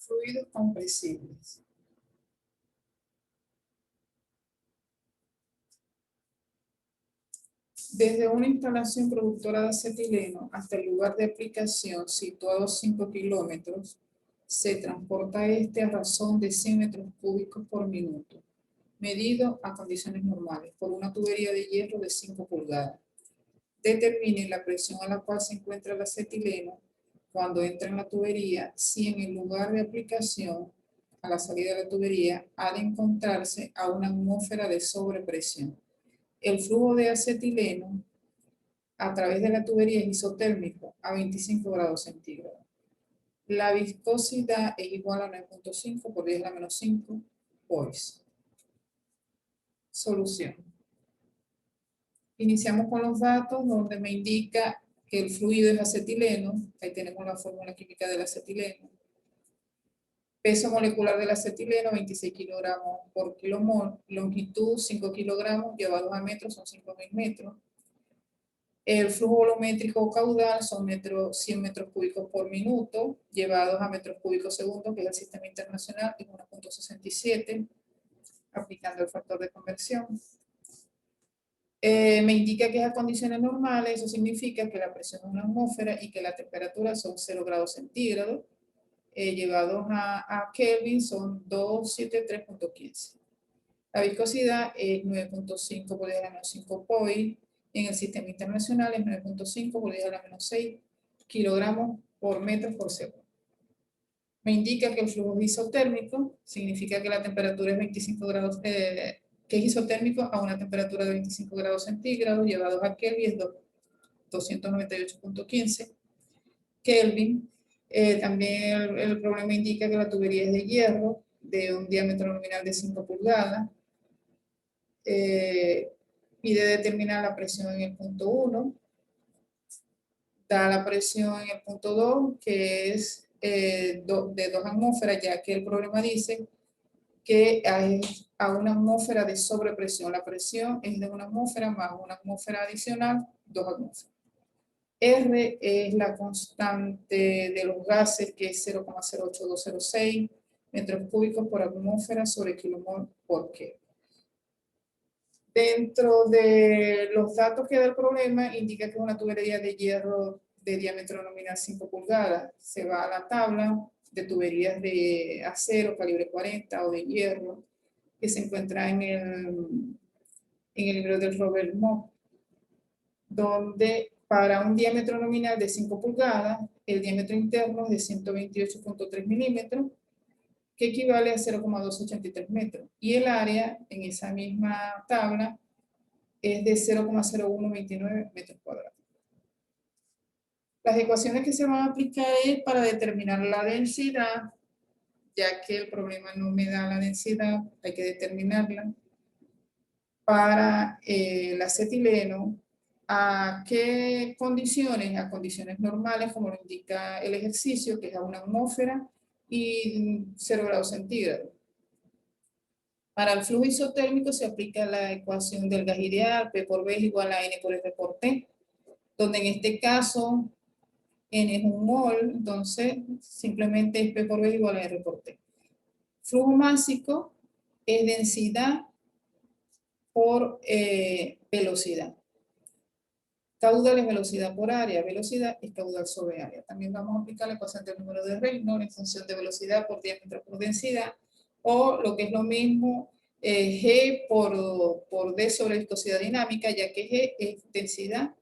Fluidos compresibles. Desde una instalación productora de acetileno hasta el lugar de aplicación, situado a 5 kilómetros, se transporta a razón de 100 metros cúbicos por minuto, medido a condiciones normales, por una tubería de hierro de 5 pulgadas. Determine la presión a la cual se encuentra el acetileno cuando entra en la tubería, si en el lugar de aplicación, a la salida de la tubería, ha de encontrarse a una atmósfera de sobrepresión. El flujo de acetileno a través de la tubería es isotérmico a 25 grados centígrados. La viscosidad es igual a 9.5 por 10 a la menos 5 pois. Solución. Iniciamos con los datos donde me indica que el fluido es acetileno. Ahí tenemos la fórmula química del acetileno. Peso molecular del acetileno, 26 kilogramos por kilomol. Longitud, 5 kilogramos, llevados a metros, son 5.000 metros. El flujo volumétrico caudal son 100 metros cúbicos por minuto, llevados a metros cúbicos segundo, que es el sistema internacional, es 1.67, aplicando el factor de conversión. Me indica que es a condiciones normales, eso significa que la presión es una atmósfera y que la temperatura son 0 grados centígrados. Llevados a Kelvin son 273.15. La viscosidad es 9.5 por 10 a la menos 5 poi. En el sistema internacional es 9.5 por 10 a la menos 6 kilogramos por metro por segundo. Me indica que el flujo es isotérmico, significa que la temperatura es 25 grados, que es isotérmico a una temperatura de 25 grados centígrados, llevados a Kelvin es 298.15 Kelvin. También el problema indica que la tubería es de hierro, de un diámetro nominal de 5 pulgadas. Pide determinar la presión en el punto 1. Da la presión en el punto 2, que es de 2 atmósferas, ya que el problema dice que hay a una atmósfera de sobrepresión. La presión es de una atmósfera más una atmósfera adicional, 2 atmósferas. R es la constante de los gases, que es 0,08206 metros cúbicos por atmósfera sobre kilomol por Kelvin. Dentro de los datos que da el problema, indica que es una tubería de hierro de diámetro nominal 5 pulgadas. Se va a la tabla de tuberías de acero calibre 40 o de hierro, que se encuentra en el libro del Robert Mock, donde para un diámetro nominal de 5 pulgadas, el diámetro interno es de 128.3 milímetros, que equivale a 0,283 metros. Y el área en esa misma tabla es de 0,0129 metros cuadrados. Las ecuaciones que se van a aplicar es para determinar la densidad, ya que el problema no me da la densidad, hay que determinarla. Para el acetileno, ¿a qué condiciones? A condiciones normales, como lo indica el ejercicio, que es a una atmósfera y 0 grados centígrados. Para el flujo isotérmico se aplica la ecuación del gas ideal, P por B es igual a N por F por T, donde en este caso N es un mol, entonces simplemente es P por B igual a R por T. Flujo másico es densidad por velocidad. Caudal es velocidad por área, velocidad es caudal sobre área. También vamos a aplicar la ecuación del número de Reynolds en función de velocidad por diámetro por densidad, o lo que es lo mismo, G por D sobre viscosidad dinámica, ya que G es densidad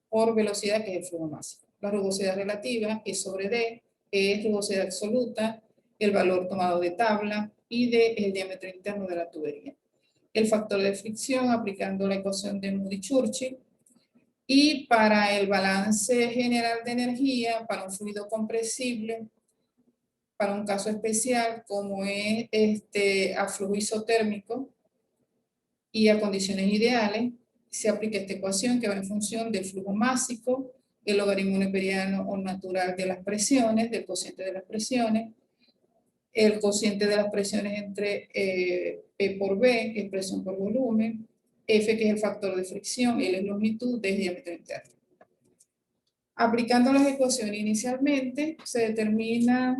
por velocidad, que es el flujo máximo. La rugosidad relativa, E sobre D, es rugosidad absoluta, el valor tomado de tabla, y D es el diámetro interno de la tubería. El factor de fricción aplicando la ecuación de Moody-Churchill. Y para el balance general de energía, para un fluido compresible, para un caso especial como es a flujo isotérmico y a condiciones ideales, se aplica esta ecuación que va en función del flujo másico, el logaritmo neperiano o natural de las presiones, del cociente de las presiones, el cociente de las presiones entre P por B, que es presión por volumen, F, que es el factor de fricción, L es longitud, D es diámetro interno. Aplicando las ecuaciones inicialmente, se determina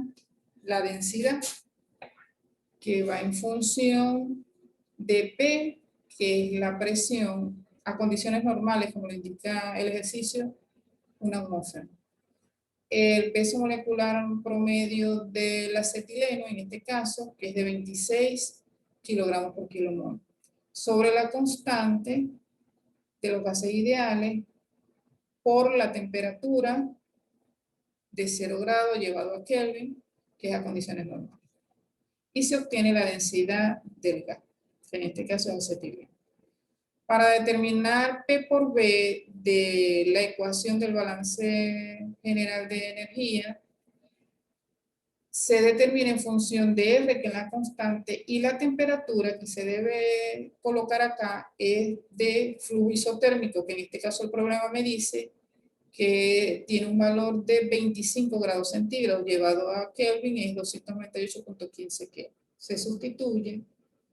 la densidad, que va en función de P, que es la presión a condiciones normales, como lo indica el ejercicio, una atmósfera. El peso molecular promedio del acetileno, en este caso, que es de 26 kilogramos por kilomol, sobre la constante de los gases ideales por la temperatura de 0 grados llevado a Kelvin, que es a condiciones normales. Y se obtiene la densidad del gas, que en este caso es acetileno. Para determinar P por B de la ecuación del balance general de energía, se determina en función de R, que es la constante, y la temperatura que se debe colocar acá es de flujo isotérmico, que en este caso el problema me dice que tiene un valor de 25 grados centígrados, llevado a Kelvin es 298.15 Kelvin. Se sustituye,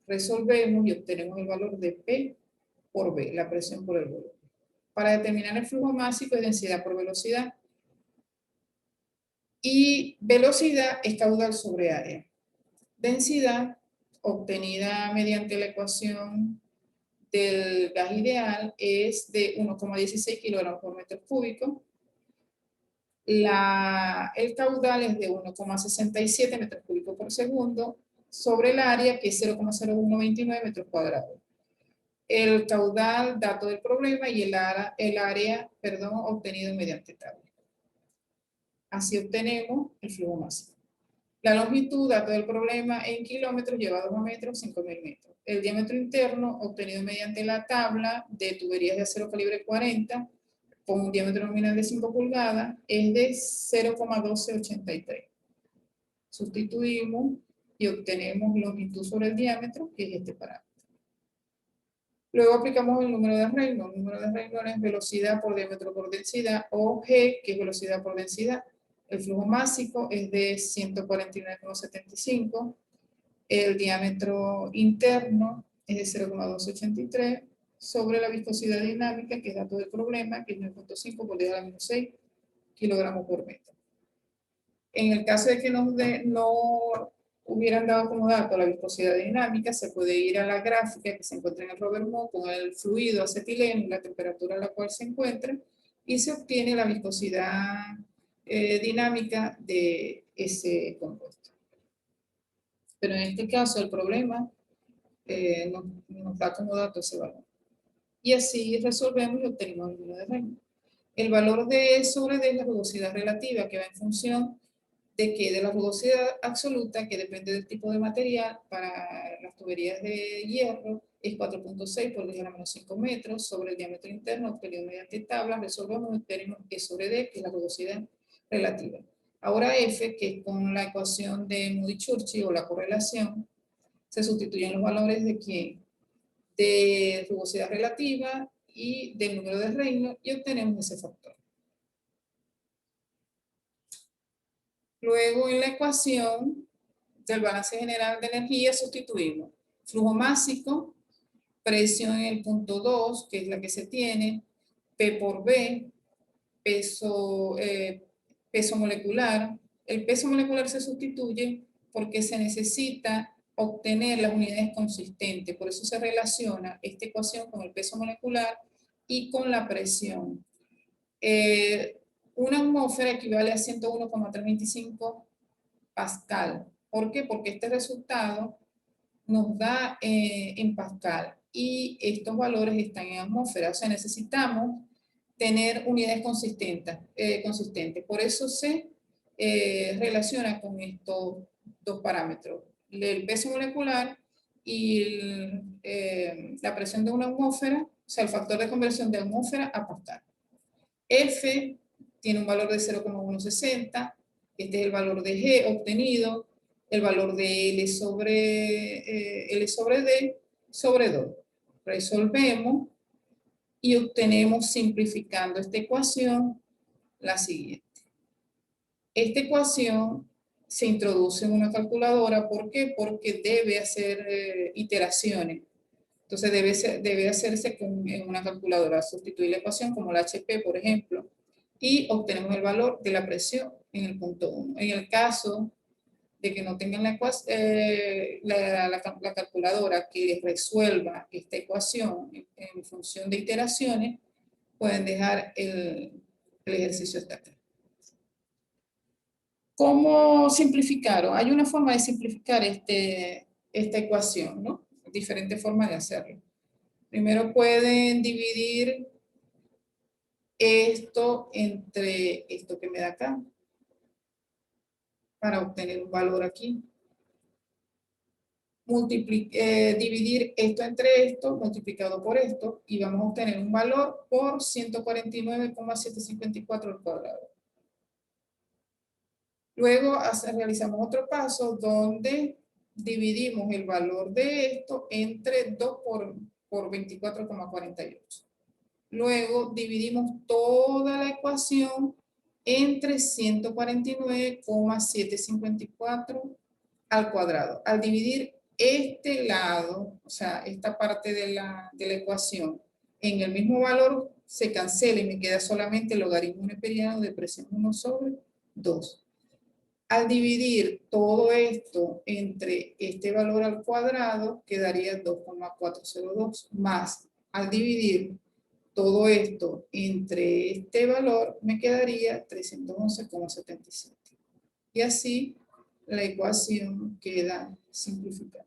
resolvemos y obtenemos el valor de P por B, la presión por el volumen. Para determinar el flujo másico es densidad por velocidad. Y velocidad es caudal sobre área. Densidad, obtenida mediante la ecuación del gas ideal, es de 1,16 kilogramos por metro cúbico. El caudal es de 1,67 metros cúbicos por segundo sobre el área, que es 0,0129 metros cuadrados. El caudal, dato del problema, y el área, obtenido mediante tabla. Así obtenemos el flujo máximo. La longitud, dato del problema, en kilómetros llevados a metros, 5.000 metros. El diámetro interno, obtenido mediante la tabla de tuberías de acero calibre 40, con un diámetro nominal de 5 pulgadas, es de 0,1283. Sustituimos y obtenemos longitud sobre el diámetro, que es este parámetro. Luego aplicamos el número de Reynolds. El número de Reynolds es velocidad por diámetro por densidad, o G, que es velocidad por densidad. El flujo másico es de 149,75. El diámetro interno es de 0,283 sobre la viscosidad dinámica, que es dato del problema, que es 9.5 por 10 a la menos 6 kilogramos por metro. En el caso de que no hubieran dado como dato la viscosidad dinámica, se puede ir a la gráfica que se encuentra en el Robert Moore con el fluido acetileno y la temperatura a la cual se encuentra, y se obtiene la viscosidad dinámica de ese compuesto. Pero en este caso el problema nos da como dato ese valor. Y así resolvemos y obtenemos el número de Reynolds. El valor de E sobre D es la rugosidad relativa, que va en función de que de la rugosidad absoluta, que depende del tipo de material, para las tuberías de hierro es 4.6 por 10 a la menos 5 metros, sobre el diámetro interno obtenido mediante tabla, resolvemos y obtenemos E sobre D, que es la rugosidad relativa. Ahora F, que es con la ecuación de Moody-Churchi o la correlación, se sustituyen los valores de ¿quién? De rugosidad relativa y del número de Reynolds, y obtenemos ese factor. Luego en la ecuación del balance general de energía sustituimos flujo másico, presión en el punto 2, que es la que se tiene, P por B, peso molecular. El peso molecular se sustituye porque se necesita obtener las unidades consistentes, por eso se relaciona esta ecuación con el peso molecular y con la presión. Una atmósfera equivale a 101,325 pascal. ¿Por qué? Porque este resultado nos da en pascal y estos valores están en atmósfera. O sea, necesitamos tener unidades consistentes. Por eso se relaciona con estos dos parámetros, el peso molecular y la presión de una atmósfera, o sea, el factor de conversión de atmósfera a pascal. F tiene un valor de 0,160, este es el valor de G obtenido, el valor de L sobre D sobre 2. Resolvemos y obtenemos, simplificando esta ecuación, la siguiente. Esta ecuación se introduce en una calculadora. ¿Por qué? Porque debe hacer iteraciones. Entonces debe hacerse en una calculadora. Sustituir la ecuación como la HP, por ejemplo, y obtenemos el valor de la presión en el punto 1. En el caso de que no tengan la calculadora que resuelva esta ecuación en función de iteraciones, pueden dejar el ejercicio hasta acá. ¿Cómo simplificaron? Hay una forma de simplificar esta ecuación, ¿no? Diferentes formas de hacerlo. Primero pueden dividir esto entre esto que me da acá, para obtener un valor aquí. Dividir esto entre esto, multiplicado por esto, y vamos a obtener un valor por 149,754 al cuadrado. Luego realizamos otro paso donde dividimos el valor de esto entre 2 por 24,48. Luego dividimos toda la ecuación entre 149,754 al cuadrado. Al dividir este lado, o sea, esta parte de la ecuación, en el mismo valor, se cancela y me queda solamente el logaritmo neperiano de presión 1 sobre 2. Al dividir todo esto entre este valor al cuadrado, quedaría 2,402, más al dividir todo esto entre este valor, me quedaría 311,77. Y así la ecuación queda simplificada.